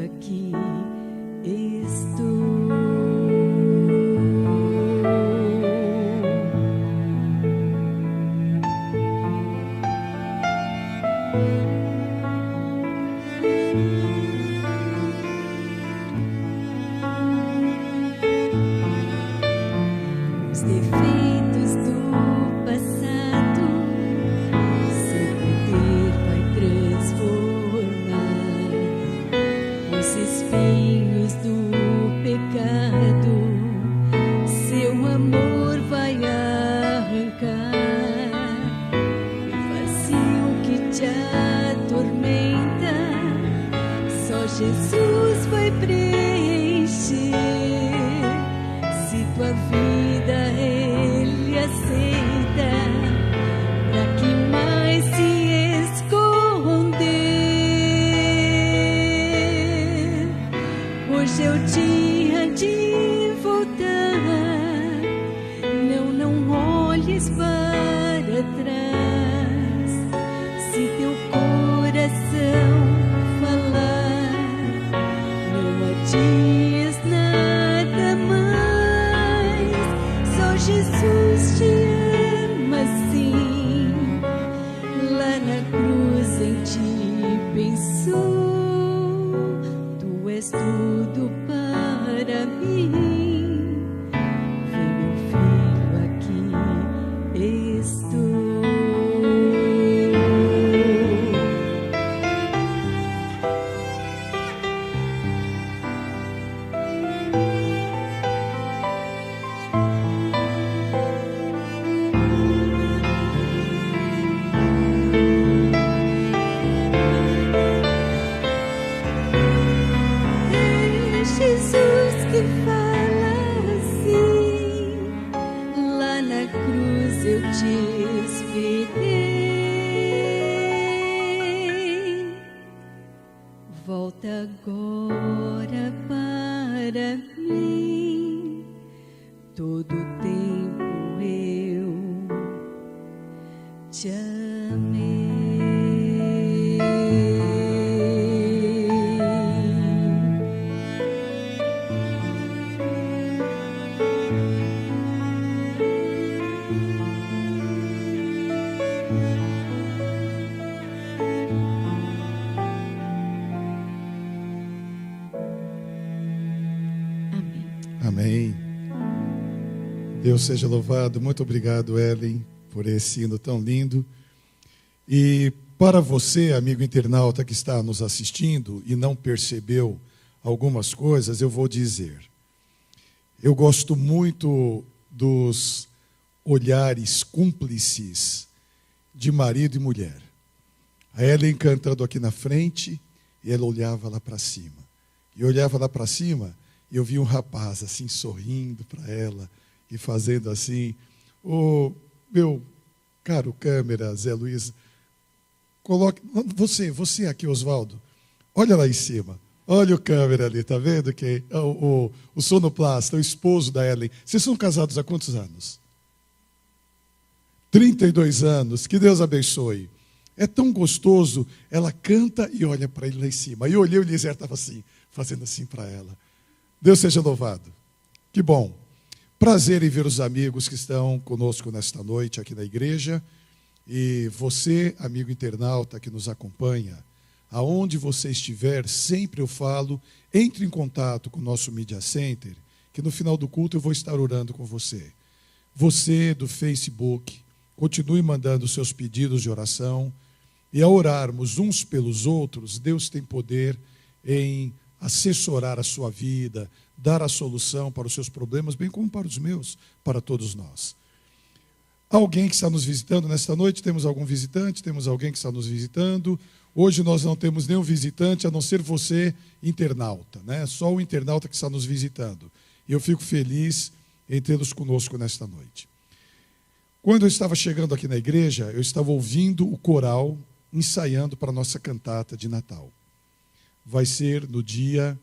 aqui estou. Os defeitos do passado, seu poder vai transformar. Os espinhos do pecado, seu amor vai arrancar. O vazio que te atormenta, só Jesus vai preencher. Se tua vida Ele aceita, pra que mais se esconder? Hoje é o dia de voltar. Não olhes para trás. Se teu coração falar, não adies nada mais. Só Jesus te ama assim. Lá na cruz em ti pensou. Tu és tudo para mim. Vem, meu filho, aqui estou. É Jesus que fala assim. Lá na cruz eu te esperei. Volta agora para mim. Todo tempo eu te amei. Amém. Amém. Deus seja louvado. Muito obrigado, Ellen, por esse hino tão lindo. E para você, amigo internauta que está nos assistindo e não percebeu algumas coisas, eu vou dizer. Eu gosto muito dos olhares cúmplices de marido e mulher. A Ellen cantando aqui na frente, e ela olhava lá para cima. E eu olhava lá para cima, e eu vi um rapaz assim sorrindo para ela e fazendo assim. Ô, meu caro câmera, Zé Luiz, coloque, você aqui, Oswaldo, olha lá em cima. Olha o câmera ali, tá vendo? Que o sonoplasta, o esposo da Ellen. Vocês são casados há quantos anos? 32 anos. Que Deus abençoe. É tão gostoso. Ela canta e olha para ele lá em cima. Aí eu olhei, o Eliezer estava assim, fazendo assim para ela. Deus seja louvado. Que bom. Prazer em ver os amigos que estão conosco nesta noite aqui na igreja. E você, amigo internauta que nos acompanha, aonde você estiver, sempre eu falo, entre em contato com o nosso Media Center, que no final do culto eu vou estar orando com você. Você do Facebook, continue mandando seus pedidos de oração, e ao orarmos uns pelos outros, Deus tem poder em assessorar a sua vida, dar a solução para os seus problemas, bem como para os meus, para todos nós. Alguém que está nos visitando nesta noite? Temos algum visitante? Temos alguém que está nos visitando? Hoje nós não temos nenhum visitante, a não ser você, internauta, né? Só o internauta que está nos visitando. E eu fico feliz em tê-los conosco nesta noite. Quando eu estava chegando aqui na igreja, eu estava ouvindo o coral ensaiando para a nossa cantata de Natal. Vai ser no dia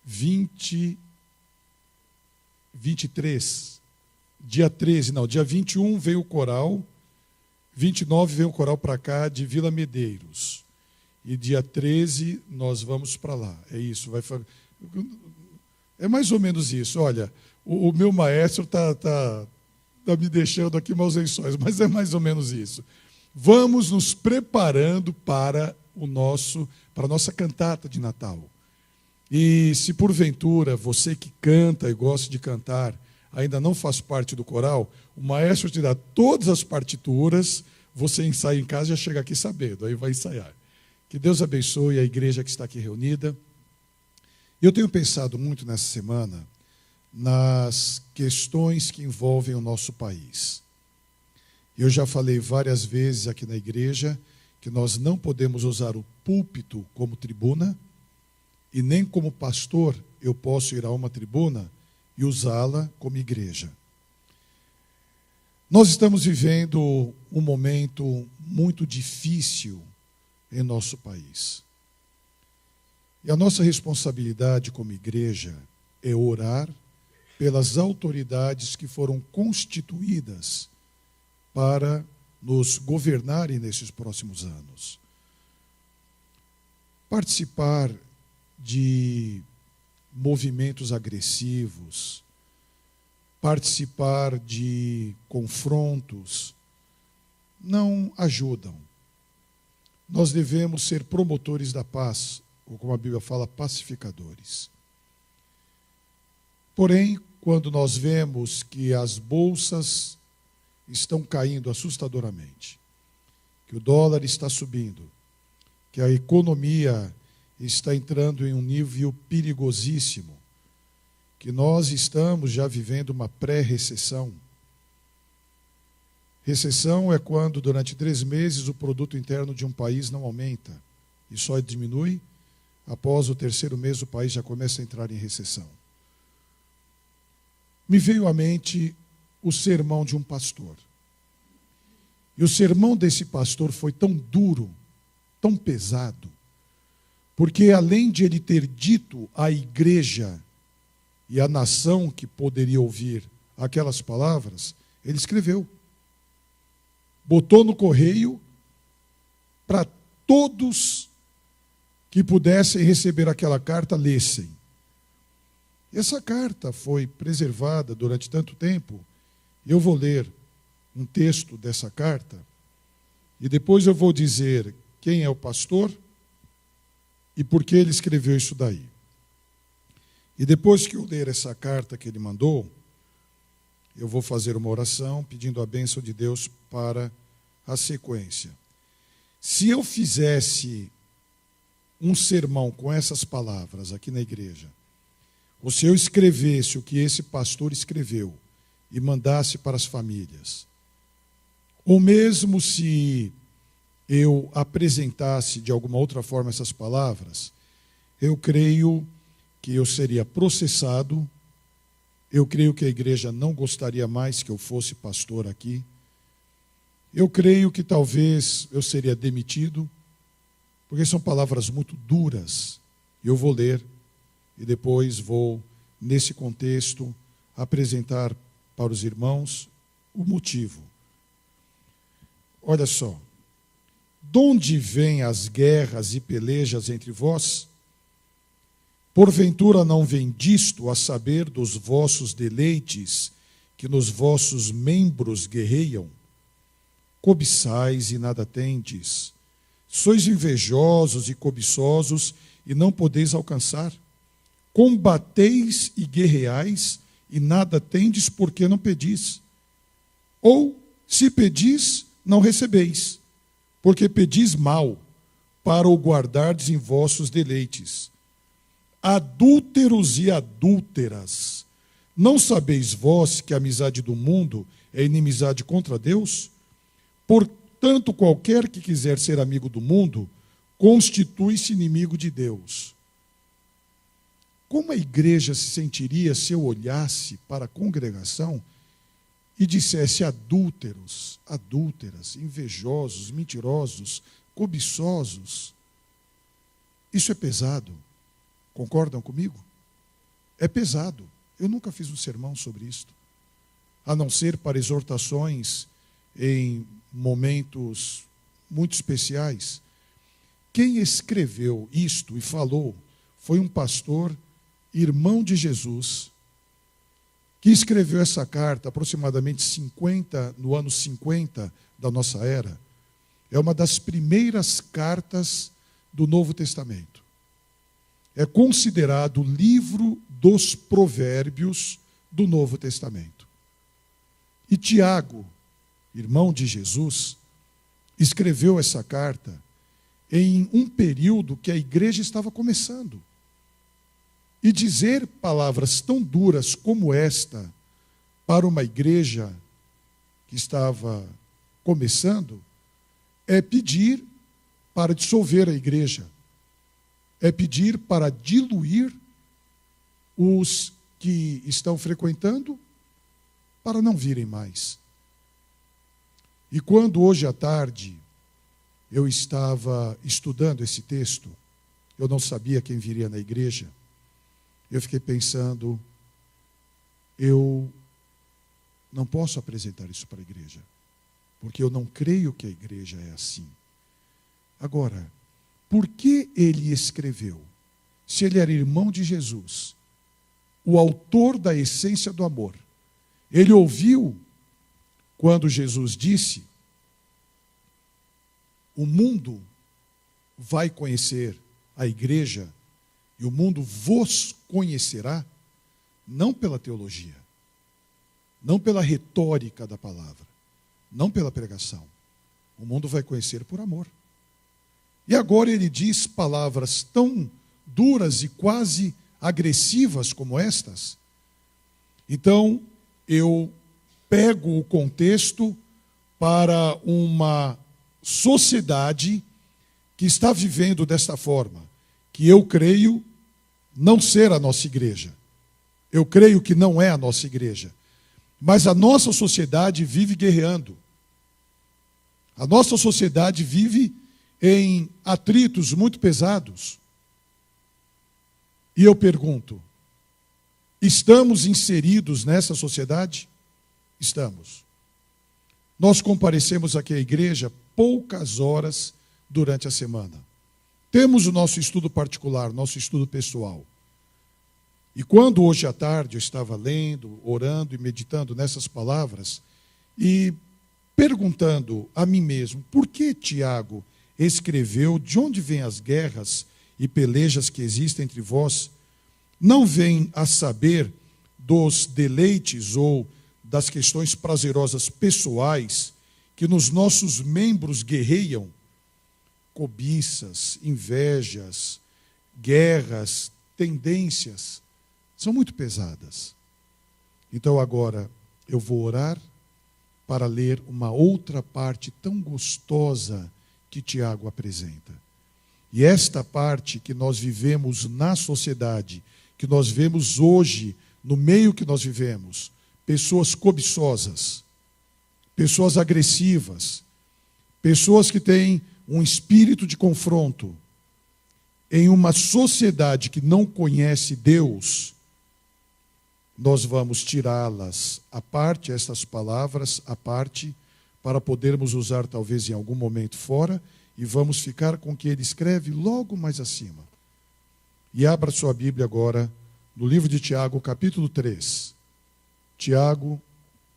23, dia 13, não, dia 21 veio o coral, 29 veio o coral para cá de Vila Medeiros. e dia 13 nós vamos para lá. É isso. É mais ou menos isso. Olha, o meu maestro está me deixando aqui maus lençóis, mas é mais ou menos isso. Vamos nos preparando para a nossa cantata de Natal. E se porventura você que canta e gosta de cantar ainda não faz parte do coral, o maestro te dá todas as partituras, você ensaia em casa e já chega aqui sabendo, aí vai ensaiar. Que Deus abençoe a igreja que está aqui reunida. Eu tenho pensado muito nessa semana nas questões que envolvem o nosso país. Eu já falei várias vezes aqui na igreja que nós não podemos usar o púlpito como tribuna, e nem como pastor eu posso ir a uma tribuna e usá-la como igreja. Nós estamos vivendo um momento muito difícil em nosso país. E a nossa responsabilidade como igreja é orar pelas autoridades que foram constituídas para nos governarem nesses próximos anos. Participar de movimentos agressivos, participar de confrontos, não ajudam. Nós devemos ser promotores da paz, ou como a Bíblia fala, pacificadores. Porém, quando nós vemos que as bolsas estão caindo assustadoramente, que o dólar está subindo, que a economia está entrando em um nível perigosíssimo, que nós estamos já vivendo uma pré-recessão. Recessão é quando, durante 3 meses, o produto interno de um país não aumenta e só diminui. Após o 3º mês, o país já começa a entrar em recessão. Me veio à mente o sermão de um pastor. E o sermão desse pastor foi tão duro, tão pesado, porque além de ele ter dito à igreja e à nação que poderia ouvir aquelas palavras, ele escreveu. Botou no correio para todos que pudessem receber aquela carta, lessem. Essa carta foi preservada durante tanto tempo. Eu vou ler um texto dessa carta e depois eu vou dizer quem é o pastor e por que ele escreveu isso daí. E depois que eu ler essa carta que ele mandou, eu vou fazer uma oração pedindo a bênção de Deus para a sequência. Se eu fizesse um sermão com essas palavras aqui na igreja, ou se eu escrevesse o que esse pastor escreveu e mandasse para as famílias, ou mesmo se eu apresentasse de alguma outra forma essas palavras, eu creio que eu seria processado, eu creio que a igreja não gostaria mais que eu fosse pastor aqui, eu creio que talvez eu seria demitido, porque são palavras muito duras. Eu vou ler e depois vou, nesse contexto, apresentar para os irmãos o motivo. Olha só. De onde vêm as guerras e pelejas entre vós? Porventura não vem disto, a saber, dos vossos deleites, que nos vossos membros guerreiam? Cobiçais e nada tendes. Sois invejosos e cobiçosos e não podeis alcançar. Combateis e guerreais e nada tendes porque não pedis. Ou, se pedis, não recebeis, porque pedis mal, para o guardardes em vossos deleites. Adúlteros e adúlteras, não sabeis vós que a amizade do mundo é inimizade contra Deus? Portanto, qualquer que quiser ser amigo do mundo, constitui-se inimigo de Deus. Como a igreja se sentiria se eu olhasse para a congregação e dissesse adúlteros, adúlteras, invejosos, mentirosos, cobiçosos? Isso é pesado. Concordam comigo? É pesado. Eu nunca fiz um sermão sobre isto, a não ser para exortações em momentos muito especiais. quem escreveu isto e falou foi um pastor, irmão de Jesus, que escreveu essa carta aproximadamente no ano 50 da nossa era. É uma das primeiras cartas do Novo Testamento. É considerado o livro dos provérbios do Novo Testamento. E Tiago, irmão de Jesus, escreveu essa carta em um período que a igreja estava começando. E dizer palavras tão duras como esta para uma igreja que estava começando é pedir para dissolver a igreja, é pedir para diluir os que estão frequentando para não virem mais. E quando hoje à tarde eu estava estudando esse texto, eu não sabia quem viria na igreja, eu fiquei pensando, eu não posso apresentar isso para a igreja, porque eu não creio que a igreja é assim. Agora, por que ele escreveu? Se ele era irmão de Jesus, o autor da essência do amor, ele ouviu quando Jesus disse: o mundo vai conhecer a igreja e o mundo vos conhecerá, não pela teologia, não pela retórica da palavra, não pela pregação. O mundo vai conhecer por amor. E agora ele diz palavras tão duras e quase agressivas como estas. Então, eu pego o contexto para uma sociedade que está vivendo desta forma, que eu creio não ser a nossa igreja. Eu creio que não é a nossa igreja. Mas a nossa sociedade vive guerreando. A nossa sociedade vive em atritos muito pesados. E eu pergunto, estamos inseridos nessa sociedade? Estamos. Nós comparecemos aqui à igreja poucas horas durante a semana. Temos o nosso estudo particular, nosso estudo pessoal. E quando hoje à tarde eu estava lendo, orando e meditando nessas palavras e perguntando a mim mesmo, por que Tiago escreveu de onde vêm as guerras e pelejas que existem entre vós? Não vêm a saber dos deleites ou das questões prazerosas pessoais que nos nossos membros guerreiam? Cobiças, invejas, guerras, tendências, são muito pesadas. Então agora eu vou orar para ler uma outra parte tão gostosa que Tiago apresenta. E esta parte que nós vivemos na sociedade, que nós vemos hoje, no meio que nós vivemos, pessoas cobiçosas, pessoas agressivas, pessoas que têm um espírito de confronto, em uma sociedade que não conhece Deus, nós vamos tirá-las à parte, essas palavras à parte, para podermos usar talvez em algum momento fora, e vamos ficar com o que ele escreve logo mais acima. E abra sua Bíblia agora no livro de Tiago, capítulo 3. Tiago,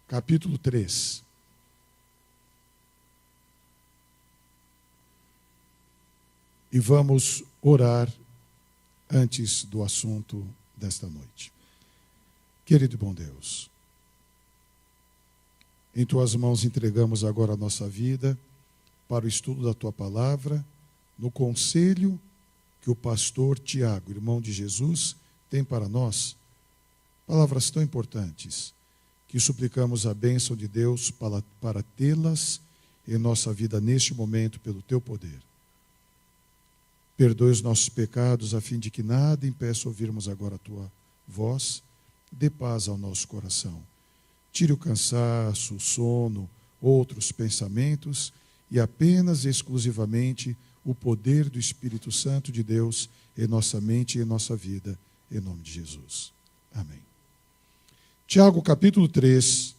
capítulo 3. E vamos orar antes do assunto desta noite. Querido e bom Deus, em Tuas mãos entregamos agora a nossa vida para o estudo da Tua palavra, no conselho que o pastor Tiago, irmão de Jesus, tem para nós, palavras tão importantes, que suplicamos a bênção de Deus para tê-las em nossa vida neste momento pelo Teu poder. Perdoe os nossos pecados, a fim de que nada impeça ouvirmos agora a Tua voz. Dê paz ao nosso coração. Tire o cansaço, o sono, outros pensamentos e apenas e exclusivamente o poder do Espírito Santo de Deus em nossa mente e em nossa vida, em nome de Jesus. Amém. Tiago, capítulo 3,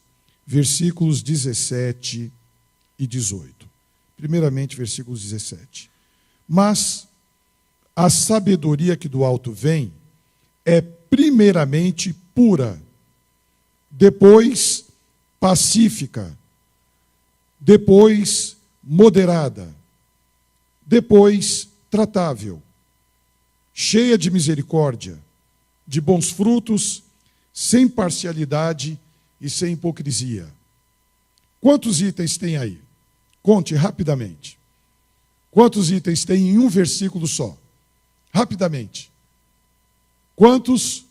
versículos 17 e 18. Primeiramente, versículos 17. Mas a sabedoria que do alto vem é primeiramente pura, depois pacífica, depois moderada, depois tratável, cheia de misericórdia, de bons frutos, sem parcialidade e sem hipocrisia. Quantos itens tem aí? Conte rapidamente. Quantos itens tem em um versículo só? Rapidamente. Quantos?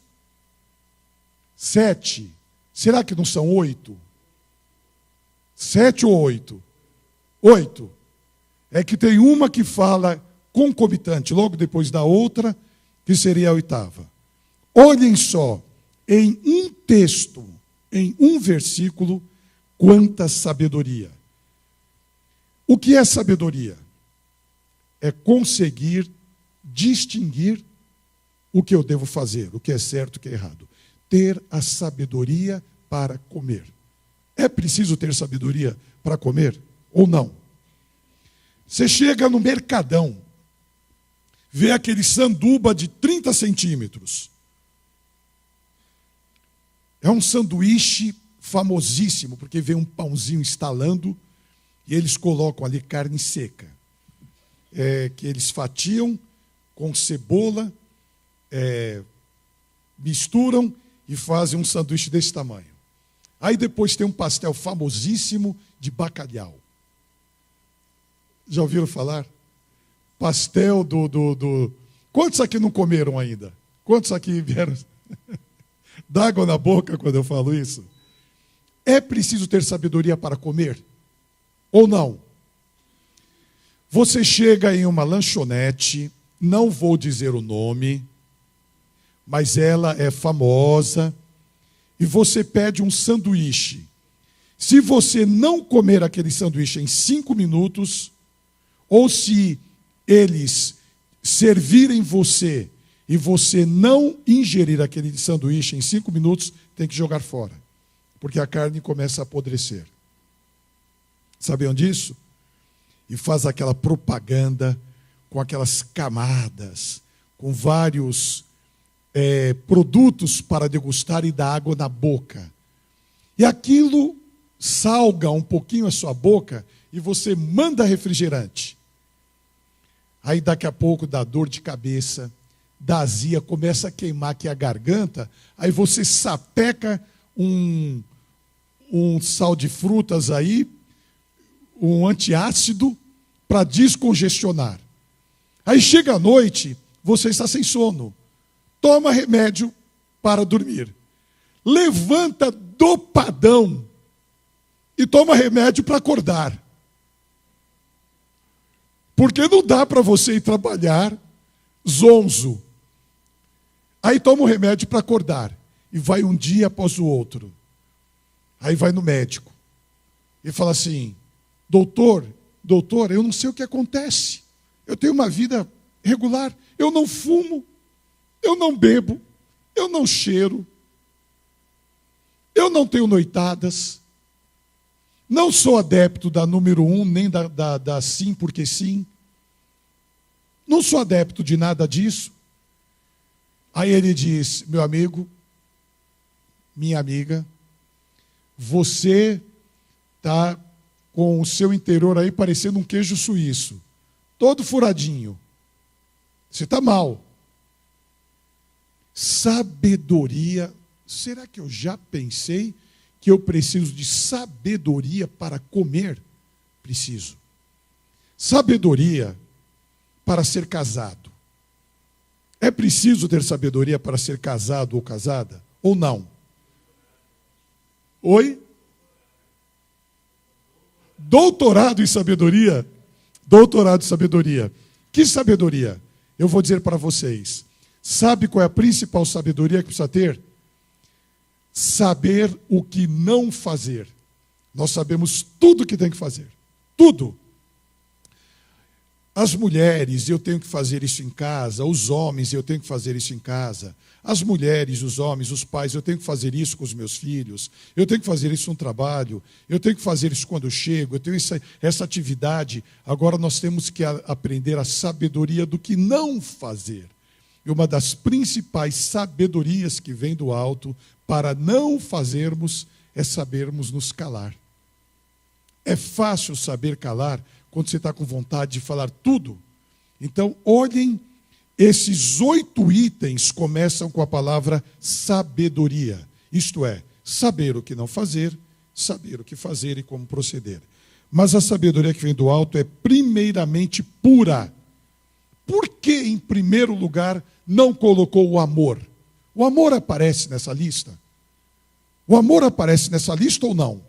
7. Será que não são 8? 7 ou 8? 8. É que tem uma que fala concomitante, logo depois da outra, que seria a 8ª. Olhem só, em um texto, em um versículo, quanta sabedoria. O que é sabedoria? É conseguir distinguir o que eu devo fazer, o que é certo e o que é errado. Ter a sabedoria para comer. É preciso ter sabedoria para comer ou não? Você chega no Mercadão, vê aquele sanduba de 30 centímetros. É um sanduíche famosíssimo, porque vem um pãozinho estalando e eles colocam ali carne seca, que eles fatiam com cebola, misturam e fazem um sanduíche desse tamanho. Aí depois tem um pastel famosíssimo de bacalhau. Já ouviram falar? Pastel do... Quantos aqui não comeram ainda? Quantos aqui vieram... Dá água na boca quando eu falo isso? É preciso ter sabedoria para comer? Ou não? Você chega em uma lanchonete, não vou dizer o nome, mas ela é famosa, e você pede um sanduíche. Se você não comer aquele sanduíche em 5 minutos, ou se eles servirem você e você não ingerir aquele sanduíche em 5 minutos, tem que jogar fora, porque a carne começa a apodrecer. Sabiam disso? E faz aquela propaganda com aquelas camadas, com vários produtos para degustar e dar água na boca. E aquilo salga um pouquinho a sua boca e você manda refrigerante. Aí daqui a pouco dá dor de cabeça, dá azia, começa a queimar aqui a garganta, aí você sapeca um sal de frutas aí, um antiácido para descongestionar. Aí chega a noite, você está sem sono. Toma remédio para dormir. Levanta dopadão e toma remédio para acordar. Porque não dá para você ir trabalhar zonzo. Aí toma um remédio para acordar. E vai um dia após o outro. Aí vai no médico. E fala assim: doutor, eu não sei o que acontece. Eu tenho uma vida regular. Eu não fumo. Eu não bebo. Eu não cheiro. Eu não tenho noitadas. Não sou adepto da número 1, nem da sim porque sim. Não sou adepto de nada disso. Aí ele diz: meu amigo, minha amiga, você está com o seu interior aí parecendo um queijo suíço, todo furadinho. Você está mal. Sabedoria. Será que eu já pensei que eu preciso de sabedoria para comer? Preciso. Sabedoria para ser casado. É preciso ter sabedoria para ser casado ou casada? Ou não? Oi? Doutorado em sabedoria? Doutorado em sabedoria. Que sabedoria? Eu vou dizer para vocês. Sabe qual é a principal sabedoria que precisa ter? Saber o que não fazer. Nós sabemos tudo o que tem que fazer. Tudo. As mulheres, eu tenho que fazer isso em casa. Os homens, eu tenho que fazer isso em casa. As mulheres, os homens, os pais, eu tenho que fazer isso com os meus filhos. Eu tenho que fazer isso no trabalho. Eu tenho que fazer isso quando eu chego. Eu tenho essa atividade. Agora nós temos que aprender a sabedoria do que não fazer. E uma das principais sabedorias que vem do alto para não fazermos é sabermos nos calar. É fácil saber calar quando você está com vontade de falar tudo. Então, olhem, esses 8 itens começam com a palavra sabedoria. Isto é, saber o que não fazer, saber o que fazer e como proceder. Mas a sabedoria que vem do alto é primeiramente pura. Por que, em primeiro lugar, não colocou o amor? O amor aparece nessa lista? O amor aparece nessa lista ou não?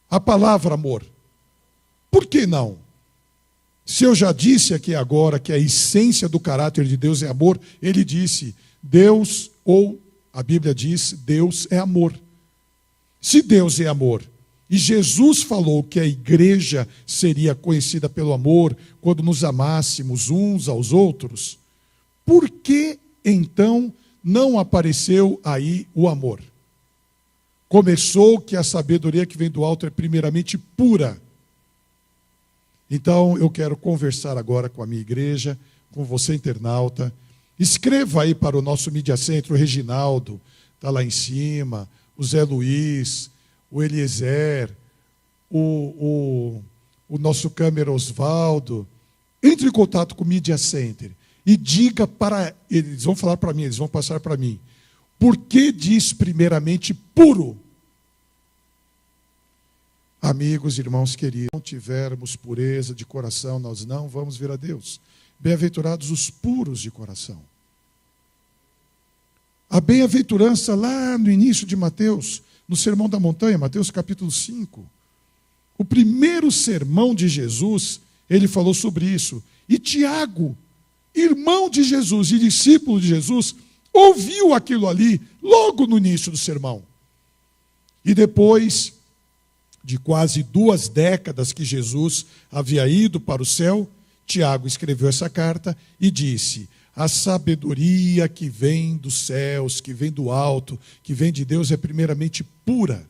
A palavra amor. Por que não? Se eu já disse aqui agora que a essência do caráter de Deus é amor, ele disse, Deus, ou a Bíblia diz, Deus é amor. Se Deus é amor, e Jesus falou que a igreja seria conhecida pelo amor, quando nos amássemos uns aos outros, por que então não apareceu aí o amor? Começou que a sabedoria que vem do alto é primeiramente pura. Então, eu quero conversar agora com a minha igreja, com você, internauta. Escreva aí para o nosso Mídia Centro, o Reginaldo, está lá em cima, o Zé Luiz, o Eliezer, o nosso câmera Osvaldo. Entre em contato com o Mídia Center e diga para eles, eles vão falar para mim, eles vão passar para mim. Por que diz primeiramente puro? Amigos, irmãos queridos, se não tivermos pureza de coração, nós não vamos ver a Deus. Bem-aventurados os puros de coração. A bem-aventurança lá no início de Mateus, no Sermão da Montanha, Mateus capítulo 5. O primeiro sermão de Jesus, ele falou sobre isso. E Tiago, irmão de Jesus e discípulo de Jesus, ouviu aquilo ali logo no início do sermão. E depois de quase 2 décadas que Jesus havia ido para o céu, Tiago escreveu essa carta e disse, a sabedoria que vem dos céus, que vem do alto, que vem de Deus é primeiramente pura.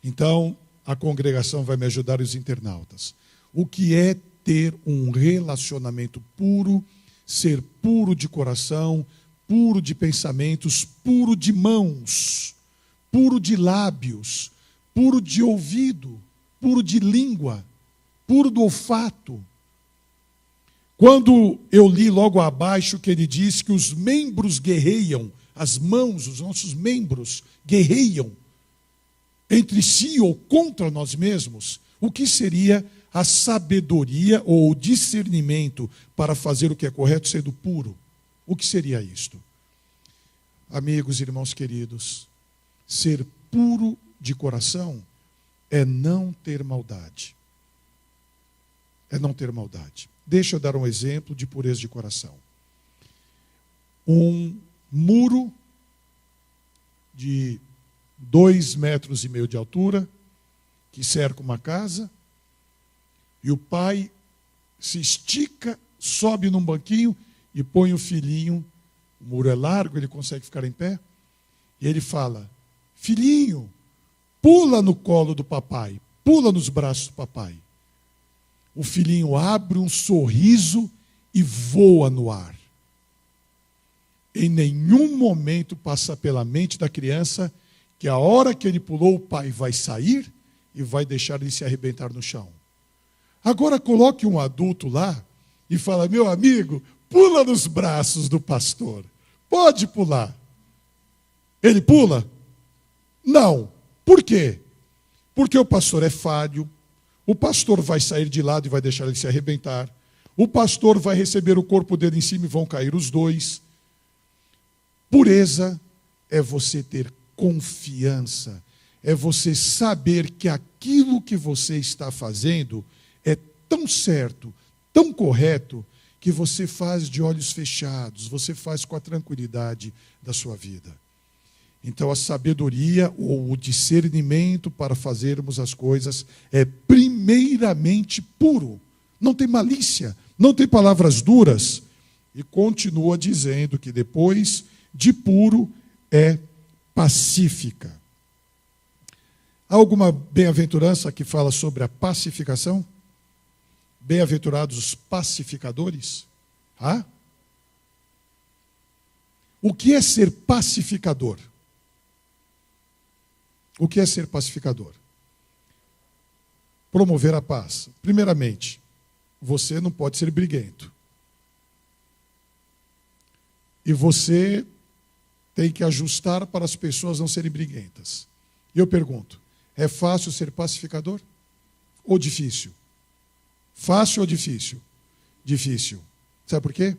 Então, a congregação vai me ajudar, os internautas. O que é ter um relacionamento puro, ser puro de coração, puro de pensamentos, puro de mãos, puro de lábios, puro de ouvido, puro de língua, puro do olfato. Quando eu li logo abaixo que ele diz que os membros guerreiam, as mãos, os nossos membros guerreiam entre si ou contra nós mesmos, o que seria a sabedoria ou o discernimento para fazer o que é correto sendo puro? O que seria isto? Amigos, irmãos queridos, ser puro de coração é não ter maldade. É não ter maldade. Deixa eu dar um exemplo de pureza de coração. Um muro de 2,5 metros de altura, que cerca uma casa, e o pai se estica, sobe num banquinho e põe o filhinho, o muro é largo, ele consegue ficar em pé, e ele fala, filhinho, pula no colo do papai, pula nos braços do papai. O filhinho abre um sorriso e voa no ar. Em nenhum momento passa pela mente da criança que a hora que ele pulou, o pai vai sair e vai deixar ele se arrebentar no chão. Agora coloque um adulto lá e fala, meu amigo, pula nos braços do pastor. Pode pular. Ele pula? Não. Por quê? Porque o pastor é falho, o pastor vai sair de lado e vai deixar ele se arrebentar, o pastor vai receber o corpo dele em cima e vão cair os dois. Pureza é você ter confiança, é você saber que aquilo que você está fazendo é tão certo, tão correto, que você faz de olhos fechados, você faz com a tranquilidade da sua vida. Então, a sabedoria ou o discernimento para fazermos as coisas é primeiramente puro. não tem malícia, não tem palavras duras. E continua dizendo que depois de puro é pacífica. Há alguma bem-aventurança que fala sobre a pacificação? Bem-aventurados os pacificadores? Hã? O que é ser pacificador? O que é ser pacificador? Promover a paz. Primeiramente, você não pode ser briguento. E você tem que ajustar para as pessoas não serem briguentas. E eu pergunto, é fácil ser pacificador? Ou difícil? Fácil ou difícil? Difícil. Sabe por quê?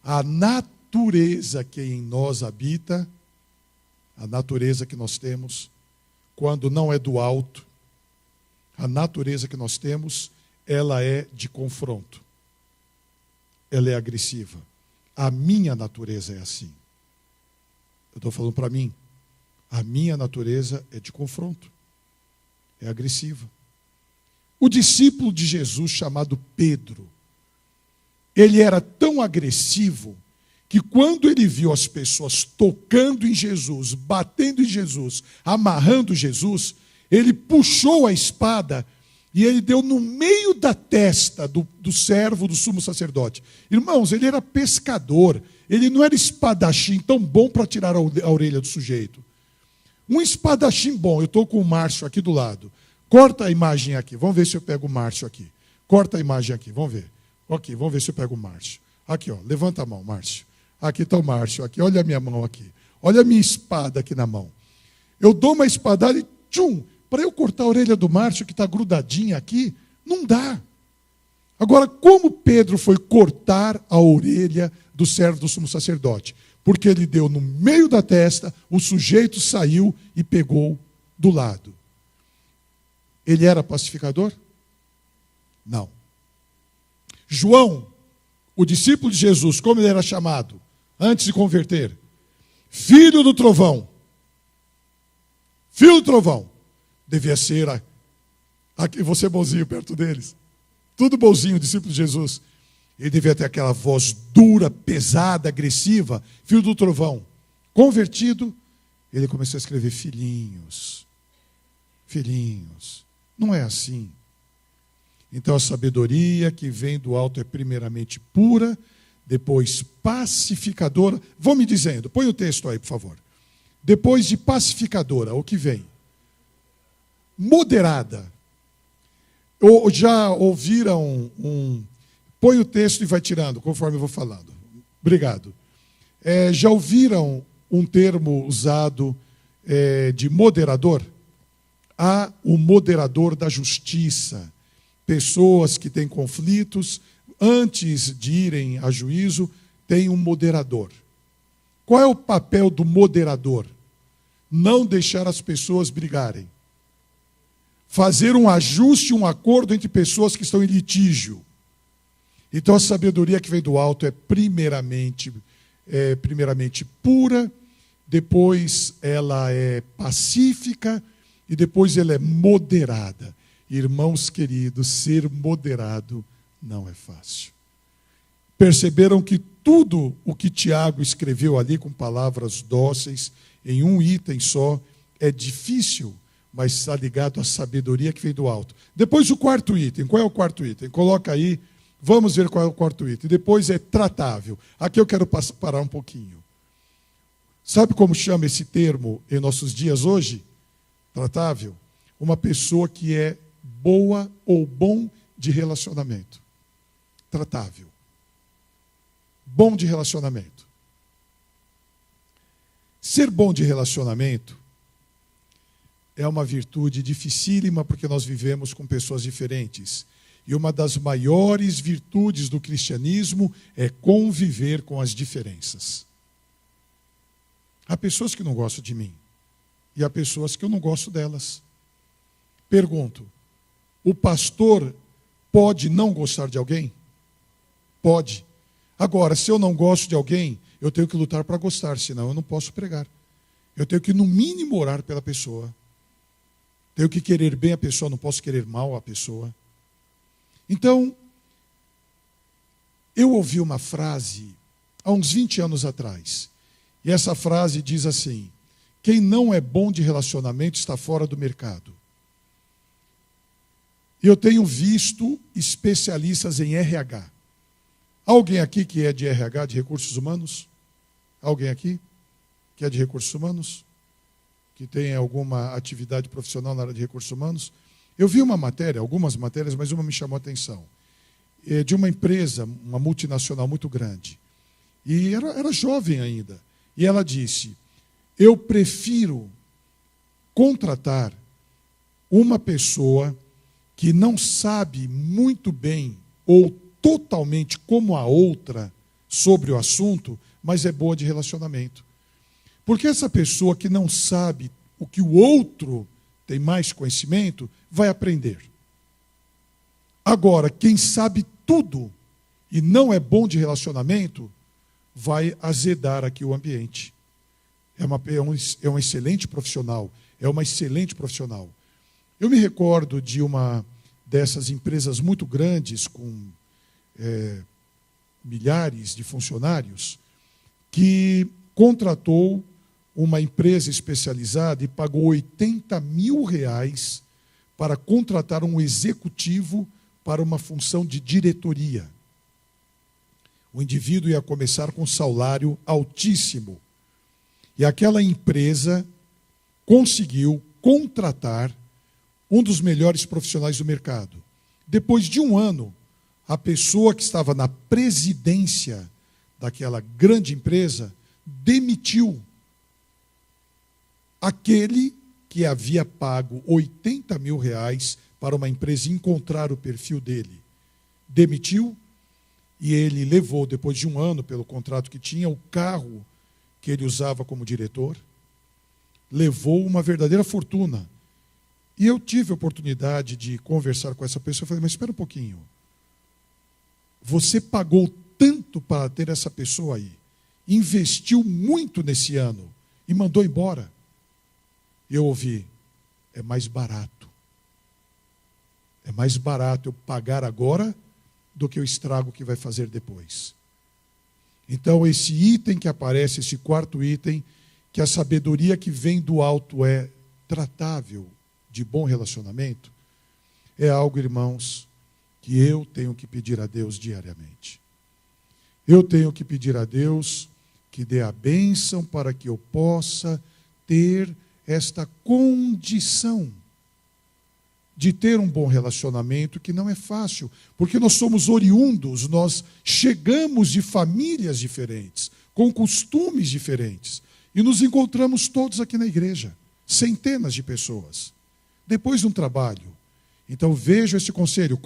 A natureza que em nós habita, a natureza que nós temos, quando não é do alto, a natureza que nós temos, ela é de confronto. Ela é agressiva. A minha natureza é assim. Eu estou falando para mim. A minha natureza é de confronto. É agressiva. O discípulo de Jesus, chamado Pedro, ele era tão agressivo que quando ele viu as pessoas tocando em Jesus, batendo em Jesus, amarrando Jesus, ele puxou a espada e ele deu no meio da testa do servo do sumo sacerdote. Irmãos, ele era pescador, ele não era espadachim tão bom para tirar a orelha do sujeito. Um espadachim bom, eu estou com o Márcio aqui do lado. Corta a imagem aqui, vamos ver se eu pego o Márcio aqui. Corta a imagem aqui, vamos ver. Ok, vamos ver se eu pego o Márcio. Aqui, ó, levanta a mão, Márcio. Aqui está o Márcio, aqui, olha a minha mão aqui. Olha a minha espada aqui na mão. Eu dou uma espadada e tchum! Para eu cortar a orelha do Márcio, que está grudadinha aqui, não dá. Agora, como Pedro foi cortar a orelha do servo do sumo sacerdote? Porque ele deu no meio da testa, o sujeito saiu e pegou do lado. Ele era pacificador? Não. João, o discípulo de Jesus, como ele era chamado antes de converter? Filho do trovão. Filho do trovão. Devia ser aqui, você bonzinho perto deles. Tudo bonzinho, discípulo de Jesus. Ele devia ter aquela voz dura, pesada, agressiva. Filho do trovão. Convertido, ele começou a escrever filhinhos. Filhinhos. Não é assim. Então a sabedoria que vem do alto é primeiramente pura, depois pacificadora. Vão me dizendo, põe o texto aí, por favor. Depois de pacificadora, o que vem? Moderada. Ou já ouviram põe o texto e vai tirando, conforme eu vou falando. Obrigado. Já ouviram um termo usado de moderador? Há o moderador da justiça. Pessoas que têm conflitos, antes de irem a juízo, tem um moderador. Qual é o papel do moderador? Não deixar as pessoas brigarem. Fazer um ajuste, um acordo entre pessoas que estão em litígio. Então a sabedoria que vem do alto é primeiramente pura, depois ela é pacífica e depois ela é moderada. Irmãos queridos, ser moderado não é fácil. Perceberam que tudo o que Tiago escreveu ali com palavras dóceis, em um item só, é difícil, mas está ligado à sabedoria que vem do alto. Depois o quarto item. Qual é o quarto item? Coloca aí, vamos ver qual é o quarto item. Depois é tratável. Aqui eu quero parar um pouquinho. Sabe como chama esse termo em nossos dias hoje? Tratável. Uma pessoa que é boa ou bom de relacionamento. Tratável. Bom de relacionamento. Ser bom de relacionamento é uma virtude dificílima porque nós vivemos com pessoas diferentes. E uma das maiores virtudes do cristianismo é conviver com as diferenças. Há pessoas que não gostam de mim. E há pessoas que eu não gosto delas. Pergunto, o pastor pode não gostar de alguém? Pode. Agora, se eu não gosto de alguém, eu tenho que lutar para gostar, senão eu não posso pregar. Eu tenho que, no mínimo, orar pela pessoa. Tenho que querer bem a pessoa, não posso querer mal a pessoa. Então, Eu ouvi uma frase há uns 20 anos atrás. E essa frase diz assim: quem não é bom de relacionamento está fora do mercado. Eu tenho visto especialistas em RH. Alguém aqui que é de RH, de recursos humanos? Alguém aqui que é de recursos humanos? Que tem alguma atividade profissional na área de recursos humanos? Eu vi uma matéria, algumas matérias, mas uma me chamou a atenção. De uma empresa, uma multinacional muito grande. E era jovem ainda. E ela disse: eu prefiro contratar uma pessoa que não sabe muito bem ou totalmente como a outra sobre o assunto, mas é boa de relacionamento. Porque essa pessoa que não sabe o que o outro tem mais conhecimento, vai aprender. Agora, quem sabe tudo e não é bom de relacionamento, vai azedar aqui o ambiente. É um excelente profissional, é uma excelente profissional. Eu me recordo de uma dessas empresas muito grandes, com milhares de funcionários, que contratou uma empresa especializada e pagou R$80 mil para contratar um executivo para uma função de diretoria. O indivíduo ia começar com um salário altíssimo. E aquela empresa conseguiu contratar um dos melhores profissionais do mercado. Depois de um ano, a pessoa que estava na presidência daquela grande empresa demitiu aquele que havia pago R$80 mil para uma empresa encontrar o perfil dele. Demitiu, e ele levou, depois de um ano, pelo contrato que tinha, o carro que ele usava como diretor, levou uma verdadeira fortuna. E eu tive a oportunidade de conversar com essa pessoa. Eu falei: mas espera um pouquinho. Você pagou tanto para ter essa pessoa aí, investiu muito nesse ano e mandou embora. Eu ouvi: é mais barato. É mais barato eu pagar agora do que o estrago que vai fazer depois. Então, esse item que aparece, esse quarto item, que a sabedoria que vem do alto é tratável, de bom relacionamento, é algo, irmãos, que eu tenho que pedir a Deus diariamente. Eu tenho que pedir a Deus que dê a bênção para que eu possa ter esta condição de ter um bom relacionamento, que não é fácil, porque nós somos oriundos, nós chegamos de famílias diferentes, com costumes diferentes, e nos encontramos todos aqui na igreja, centenas de pessoas, depois de um trabalho. Então veja esse conselho,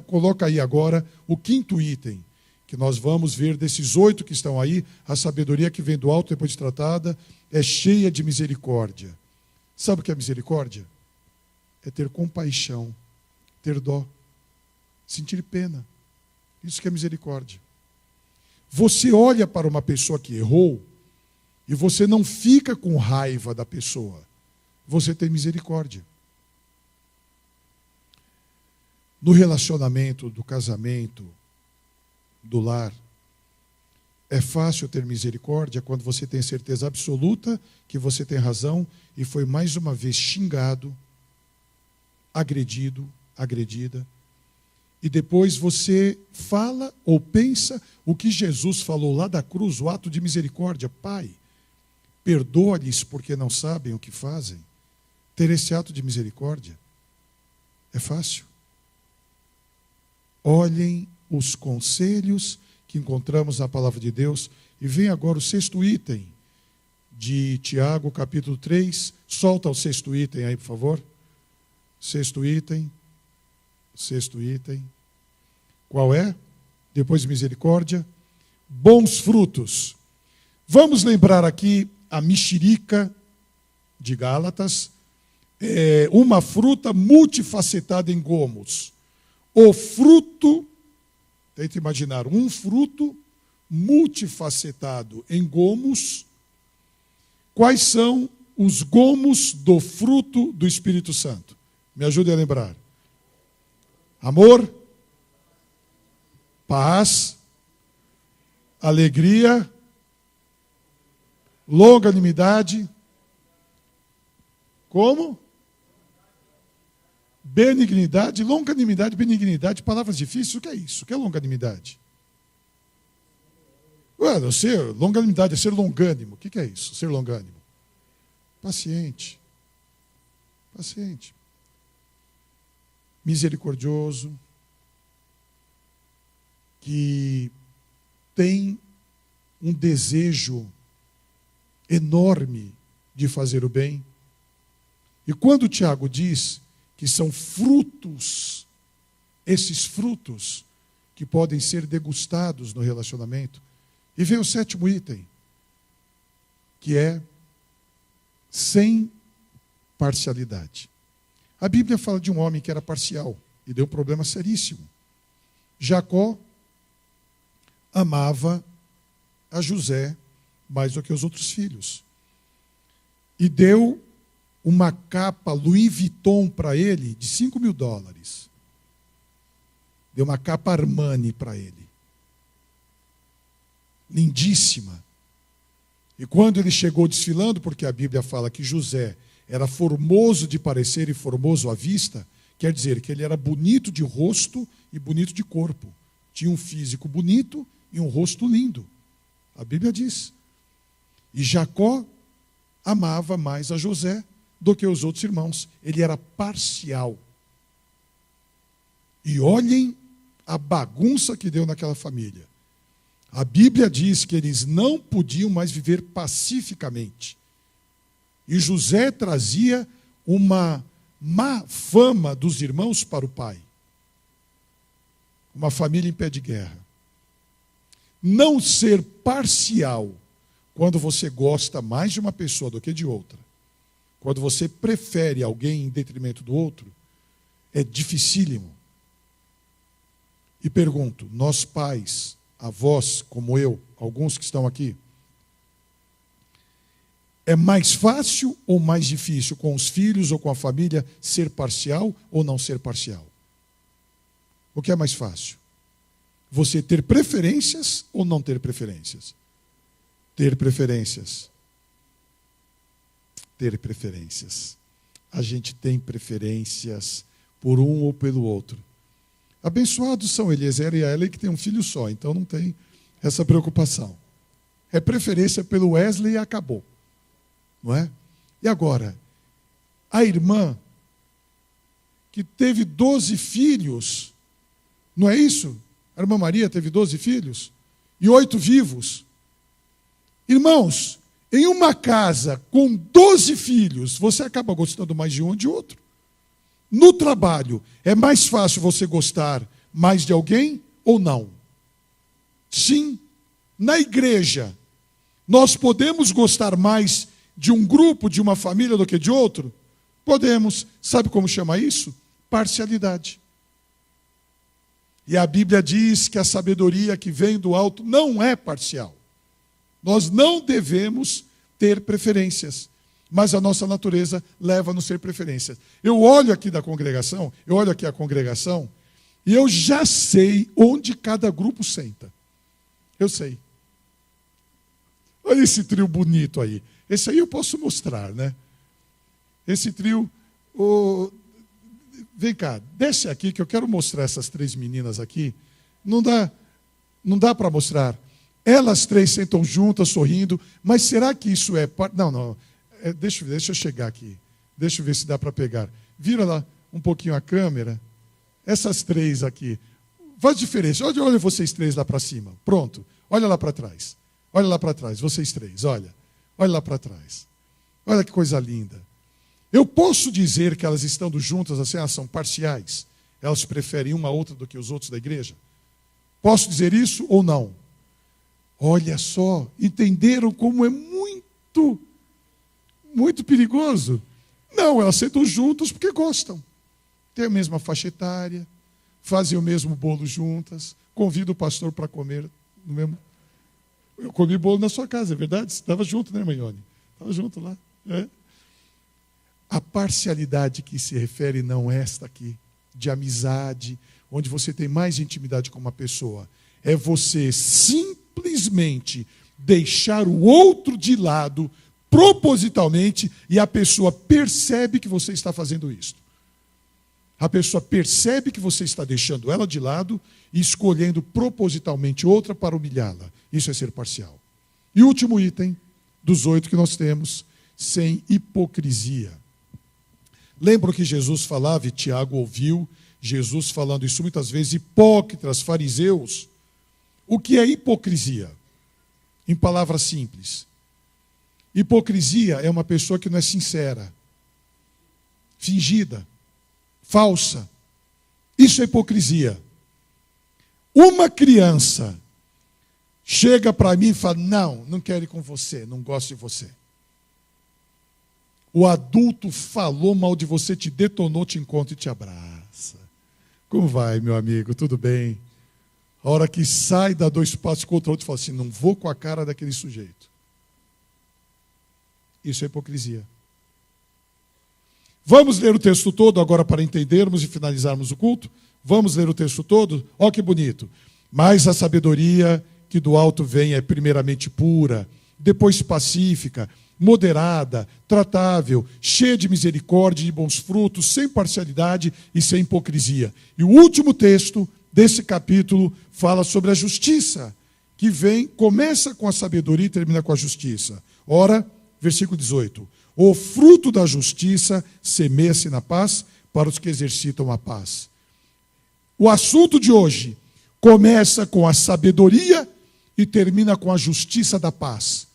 coloca aí agora o quinto item, que nós vamos ver desses 8 que estão aí. A sabedoria que vem do alto, depois de tratada, é cheia de misericórdia. Sabe o que é misericórdia? É ter compaixão, ter dó, sentir pena. Isso que é misericórdia. Você olha para uma pessoa que errou e você não fica com raiva da pessoa. Você tem misericórdia. No relacionamento do casamento, do lar, é fácil ter misericórdia quando você tem certeza absoluta que você tem razão e foi mais uma vez xingado, agredido, agredida, e depois você fala ou pensa o que Jesus falou lá da cruz, o ato de misericórdia: Pai, perdoa-lhes porque não sabem o que fazem. Ter esse ato de misericórdia é fácil. Olhem os conselhos que encontramos na palavra de Deus, e vem agora o 6º item de Tiago, capítulo 3, solta o 6º item aí, por favor. 6º item, qual é? Depois de misericórdia, bons frutos. Vamos lembrar aqui a mexerica de Gálatas, uma fruta multifacetada em gomos. O fruto, tenta imaginar, um fruto multifacetado em gomos. Quais são os gomos do fruto do Espírito Santo? Me ajude a lembrar. Amor, paz, alegria, longanimidade, como? Benignidade, longanimidade, benignidade, palavras difíceis, o que é isso? O que é longanimidade? Ué, não sei, longanimidade é ser longânimo. O que é isso, ser longânimo? Paciente. Paciente. Misericordioso. Que tem um desejo enorme de fazer o bem. E quando o Tiago diz que são frutos, esses frutos que podem ser degustados no relacionamento, e vem o 7º item, que é sem parcialidade. A Bíblia fala de um homem que era parcial e deu um problema seríssimo. Jacó amava a José mais do que os outros filhos. E deu uma capa Louis Vuitton para ele de $5.000. Deu uma capa Armani para ele. Lindíssima. E quando ele chegou desfilando, porque a Bíblia fala que José era formoso de parecer e formoso à vista, quer dizer que ele era bonito de rosto e bonito de corpo. Tinha um físico bonito e um rosto lindo. A Bíblia diz. E Jacó amava mais a José do que os outros irmãos. Ele era parcial. E olhem a bagunça que deu naquela família. A Bíblia diz que eles não podiam mais viver pacificamente. E José trazia uma má fama dos irmãos para o pai. Uma família em pé de guerra. Não ser parcial quando você gosta mais de uma pessoa do que de outra, quando você prefere alguém em detrimento do outro, é dificílimo. E pergunto, nós pais, avós como eu, alguns que estão aqui, é mais fácil ou mais difícil com os filhos ou com a família ser parcial ou não ser parcial? O que é mais fácil? Você ter preferências ou não ter preferências? Ter preferências. Ter preferências. A gente tem preferências por um ou pelo outro. Abençoados são Eliezer e a Ellen, que tem um filho só, então não tem essa preocupação. É preferência pelo Wesley e acabou. Não é? E agora, a irmã que teve 12 filhos, não é isso? A irmã Maria teve 12 filhos e 8 vivos. Irmãos, em uma casa com 12 filhos, você acaba gostando mais de um ou de outro. No trabalho, é mais fácil você gostar mais de alguém ou não? Sim. Na igreja, nós podemos gostar mais de um grupo, de uma família do que de outro? Podemos. Sabe como chama isso? Parcialidade. E a Bíblia diz que a sabedoria que vem do alto não é parcial. Nós não devemos ter preferências, mas a nossa natureza leva a não ser preferências. Eu olho aqui da congregação, eu olho aqui a congregação, e eu já sei onde cada grupo senta. Eu sei. Olha esse trio bonito aí. Esse aí eu posso mostrar, né? Esse trio... Vem cá, desce aqui que eu quero mostrar essas 3 meninas aqui. Não dá para mostrar. Elas 3 sentam juntas, sorrindo, mas será que isso é... Não. Deixa eu chegar aqui. Deixa eu ver se dá para pegar. Vira lá um pouquinho a câmera. Essas 3 aqui. Faz diferença. Olha vocês 3 lá para cima. Pronto. Olha lá para trás. Olha lá para trás. Vocês 3, olha. Olha lá para trás. Olha que coisa linda. Eu posso dizer que elas estando juntas, assim, elas são parciais? Elas preferem uma a outra do que os outros da igreja? Posso dizer isso ou não? Olha só, entenderam como é muito perigoso? Não, elas sentam juntas porque gostam. Têm a mesma faixa etária, fazem o mesmo bolo juntas, convidam o pastor para comer no mesmo... Eu comi bolo na sua casa, é verdade? Você estava junto, né, irmã Ione? Estava junto lá. É. A parcialidade que se refere não é esta aqui, de amizade, onde você tem mais intimidade com uma pessoa. É você simplesmente deixar o outro de lado propositalmente, e a pessoa percebe que você está fazendo isso. A pessoa percebe que você está deixando ela de lado e escolhendo propositalmente outra para humilhá-la. Isso é ser parcial. E o último item dos 8 que nós temos, sem hipocrisia. Lembram que Jesus falava, e Tiago ouviu Jesus falando isso muitas vezes, hipócritas, fariseus. O que é hipocrisia? Em palavras simples. Hipocrisia é uma pessoa que não é sincera, fingida, falsa. Isso é hipocrisia. Uma criança chega para mim e fala, não quero ir com você, não gosto de você. O adulto falou mal de você, te detonou, te encontra e te abraça. Como vai, meu amigo? Tudo bem? A hora que sai, dá 2 passos contra o outro e fala assim, não vou com a cara daquele sujeito. Isso é hipocrisia. Vamos ler o texto todo agora para entendermos e finalizarmos o culto? Vamos ler o texto todo? Olha que bonito. Mas a sabedoria que do alto vem é primeiramente pura, depois pacífica, moderada, tratável, cheia de misericórdia e de bons frutos, sem parcialidade e sem hipocrisia. E o último texto desse capítulo fala sobre a justiça, que vem, começa com a sabedoria e termina com a justiça. Ora, versículo 18. O fruto da justiça semeia-se na paz para os que exercitam a paz. O assunto de hoje começa com a sabedoria e termina com a justiça da paz.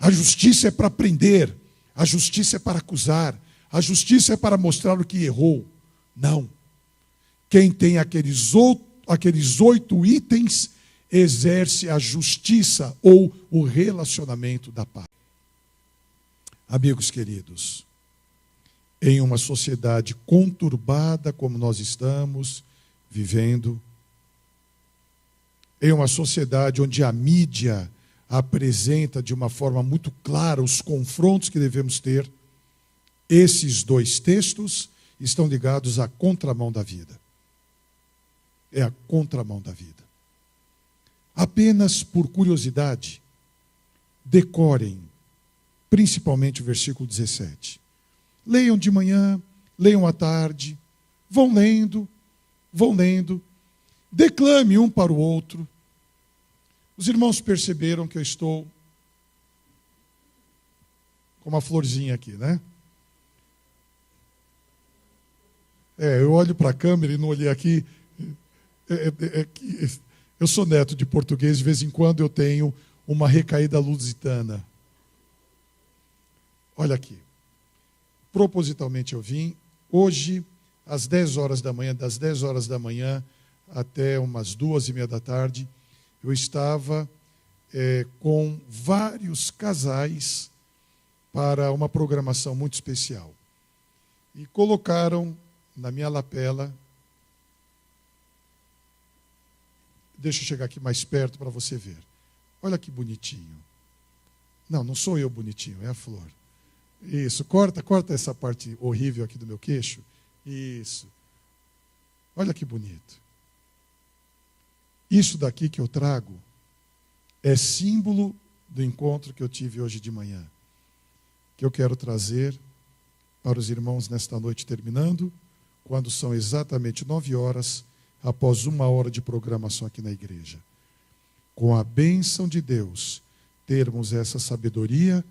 A justiça é para prender, a justiça é para acusar, a justiça é para mostrar o que errou. Não. Quem tem aqueles 8 itens exerce a justiça ou o relacionamento da paz. Amigos queridos, em uma sociedade conturbada como nós estamos vivendo, em uma sociedade onde a mídia apresenta de uma forma muito clara os confrontos que devemos ter, esses 2 textos estão ligados à contramão da vida. É a contramão da vida. Apenas por curiosidade, decorem principalmente o versículo 17. Leiam de manhã, leiam à tarde, vão lendo, declame um para o outro. Os irmãos perceberam que eu estou com uma florzinha aqui, né? Eu olho para a câmera e não olhei aqui. Eu sou neto de português, de vez em quando eu tenho uma recaída lusitana. Olha aqui, propositalmente eu vim, hoje, às 10 horas da manhã, das 10 horas da manhã até umas 2:30 da tarde, eu estava com vários casais para uma programação muito especial. E colocaram na minha lapela, deixa eu chegar aqui mais perto para você ver. Olha que bonitinho. Não sou eu bonitinho, é a flor. Isso, corta essa parte horrível aqui do meu queixo. Isso. Olha que bonito. Isso daqui que eu trago é símbolo do encontro que eu tive hoje de manhã, que eu quero trazer para os irmãos nesta noite terminando, quando são exatamente 9 horas, após 1 hora de programação aqui na igreja. Com a bênção de Deus, termos essa sabedoria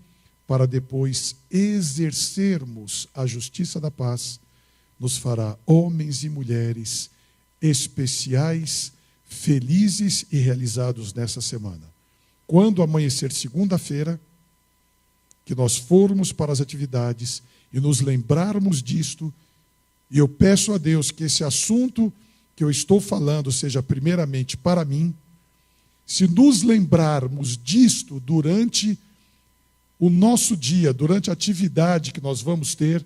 para depois exercermos a justiça da paz, nos fará homens e mulheres especiais, felizes e realizados nessa semana. Quando amanhecer segunda-feira, que nós formos para as atividades e nos lembrarmos disto, e eu peço a Deus que esse assunto que eu estou falando seja primeiramente para mim. Se nos lembrarmos disto durante o nosso dia, durante a atividade que nós vamos ter,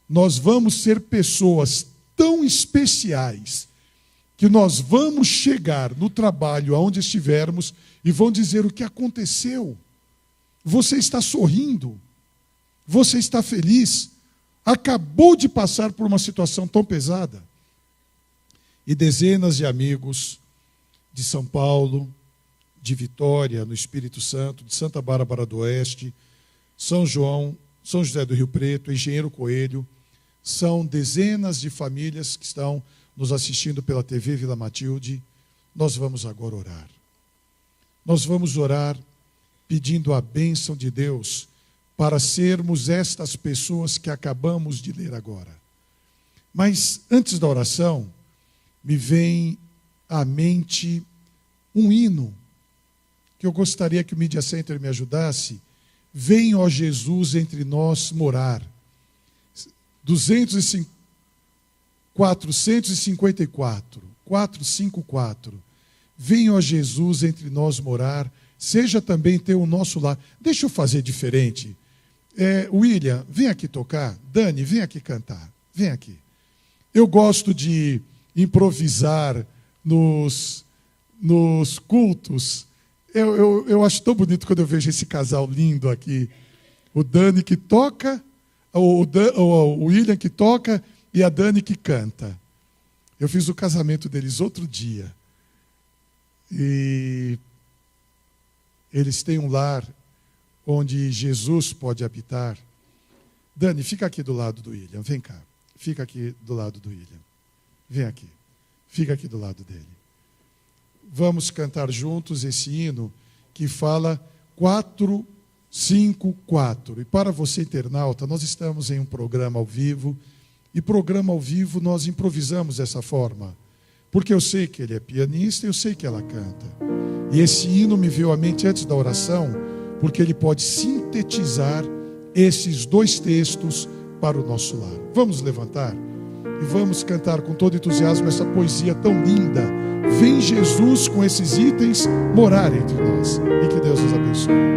nós vamos ser pessoas tão especiais que nós vamos chegar no trabalho aonde estivermos e vão dizer o que aconteceu. Você está sorrindo, você está feliz, acabou de passar por uma situação tão pesada. E dezenas de amigos de São Paulo, de Vitória, no Espírito Santo, de Santa Bárbara do Oeste, São João, São José do Rio Preto, Engenheiro Coelho. São dezenas de famílias que estão nos assistindo pela TV Vila Matilde. Nós vamos agora orar. Nós vamos orar pedindo a bênção de Deus para sermos estas pessoas que acabamos de ler agora. Mas antes da oração, me vem à mente um hino que eu gostaria que o Media Center me ajudasse. Vem, ó Jesus, entre nós morar. 454, 454. Vem, ó Jesus, entre nós morar, seja também teu o nosso lar. Deixa eu fazer diferente. William, vem aqui tocar. Dani, vem aqui cantar. Vem aqui. Eu gosto de improvisar nos cultos. Eu acho tão bonito quando eu vejo esse casal lindo aqui. O Dani que toca, o William que toca e a Dani que canta. Eu fiz o casamento deles outro dia. E eles têm um lar onde Jesus pode habitar. Dani, fica aqui do lado do William. Vem cá. Fica aqui do lado do William. Vem aqui. Fica aqui do lado dele. Vamos cantar juntos esse hino que fala 454. E para você, internauta, nós estamos em um programa ao vivo. E programa ao vivo nós improvisamos dessa forma. Porque eu sei que ele é pianista e eu sei que ela canta. E esse hino me veio à mente antes da oração, porque ele pode sintetizar esses dois textos para o nosso lar. Vamos levantar e vamos cantar com todo entusiasmo essa poesia tão linda. Vem Jesus com esses itens morar entre nós. E que Deus nos abençoe.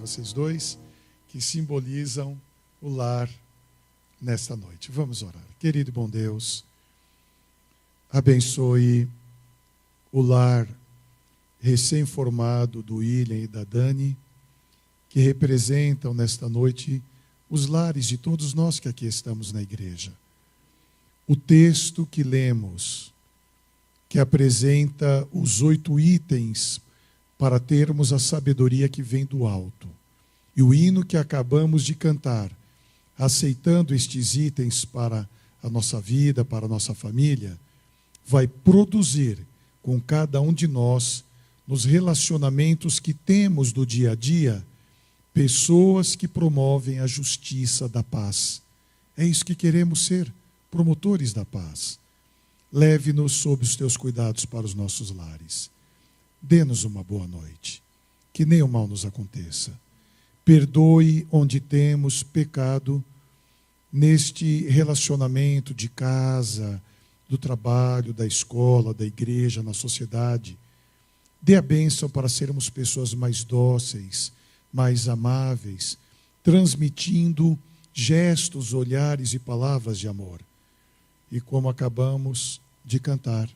Vocês dois que simbolizam o lar nesta noite. Vamos orar. Querido e bom Deus, abençoe o lar recém-formado do William e da Dani, que representam nesta noite os lares de todos nós que aqui estamos na igreja. O texto que lemos, que apresenta os 8 itens para termos a sabedoria que vem do alto. E o hino que acabamos de cantar, aceitando estes itens para a nossa vida, para a nossa família, vai produzir com cada um de nós, nos relacionamentos que temos do dia a dia, pessoas que promovem a justiça da paz. É isso que queremos ser, promotores da paz. Leve-nos sob os teus cuidados para os nossos lares. Dê-nos uma boa noite, que nenhum mal nos aconteça. Perdoe onde temos pecado neste relacionamento de casa, do trabalho, da escola, da igreja, na sociedade. Dê a bênção para sermos pessoas mais dóceis, mais amáveis, transmitindo gestos, olhares e palavras de amor. E como acabamos de cantar,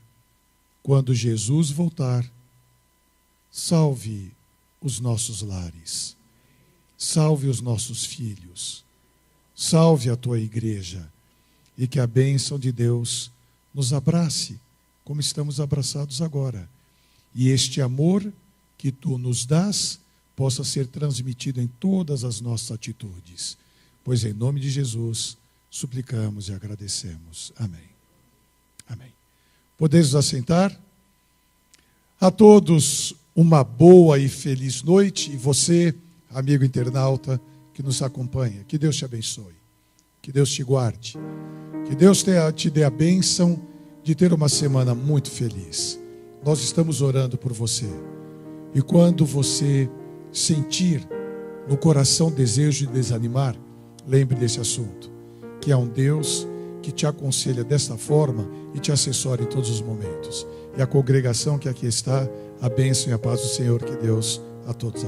quando Jesus voltar, salve os nossos lares. salve os nossos filhos, salve a tua igreja, e que a bênção de Deus nos abrace, como estamos abraçados agora. E este amor que tu nos dás possa ser transmitido em todas as nossas atitudes. Pois em nome de Jesus, suplicamos e agradecemos. Amém. Amém. Podeis nos assentar? A todos uma boa e feliz noite. E você, amigo internauta que nos acompanha, que Deus te abençoe. Que Deus te guarde. Que Deus te dê a bênção de ter uma semana muito feliz. Nós estamos orando por você. E quando você sentir no coração desejo de desanimar, lembre desse assunto, que há um Deus que te aconselha desta forma e te assessora em todos os momentos. E a congregação que aqui está, a bênção e a paz do Senhor, que Deus a todos abençoe.